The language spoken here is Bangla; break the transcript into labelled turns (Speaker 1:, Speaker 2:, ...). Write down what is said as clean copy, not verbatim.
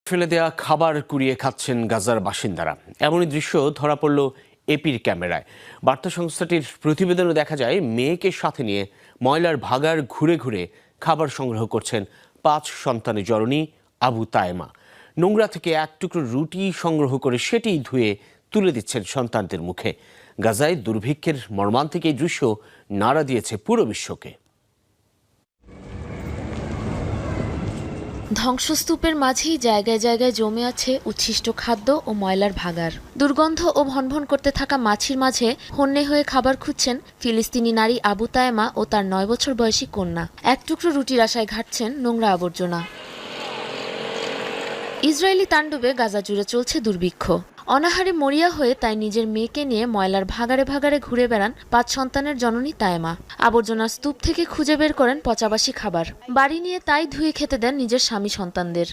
Speaker 1: ফেলে দেয়া খাবার কুড়িয়ে খাচ্ছেন গাজার বাসিন্দারা। এমনই দৃশ্য ধরা পড়ল এপির ক্যামেরায়। বার্তা সংস্থাটির প্রতিবেদনে দেখা যায় মেয়েকে সাথে নিয়ে ময়লার ভাগাড় ঘুরে ঘুরে খাবার সংগ্রহ করছেন 5 সন্তানের জননী আবু তায়েমা। নোংরা থেকে এক টুকরো রুটি সংগ্রহ করে সেটি ধুয়ে তুলে দিচ্ছেন সন্তানদের মুখে। গাজায় দুর্ভিক্ষের মর্মান্তিক এই দৃশ্য নাড়া দিয়েছে পুরো বিশ্বকে।
Speaker 2: ধ্বংসস্তূপের মাঝেই জায়গায় জায়গায় জমে আছে উচ্ছিষ্ট খাদ্য ও ময়লার ভাগাড়। দুর্গন্ধ ও ভনভন করতে থাকা মাছির মাঝে হন্যে হয়ে খাবার খুঁজছেন ফিলিস্তিনি নারী আবু তায়েমা ও তার 9 বছর বয়সী কন্যা। এক টুকরো রুটির আশায় ঘাঁটছেন নোংরা আবর্জনা। ইসরায়েলি তাণ্ডবে গাজা জুড়ে চলছে দুর্ভিক্ষ। অনাহারে মরিয়া হয়ে তাই নিজের মেয়েকে নিয়ে ময়লার ভাগাড়ে ভাগাড়ে ঘুরে বেড়ান 5 সন্তানের জননী তায়েমা। আবর্জনার স্তূপ থেকে খুঁজে বের করেন পচাবাসি খাবার। বাড়ি নিয়ে তাই ধুয়ে খেতে দেন নিজের স্বামী সন্তানদের।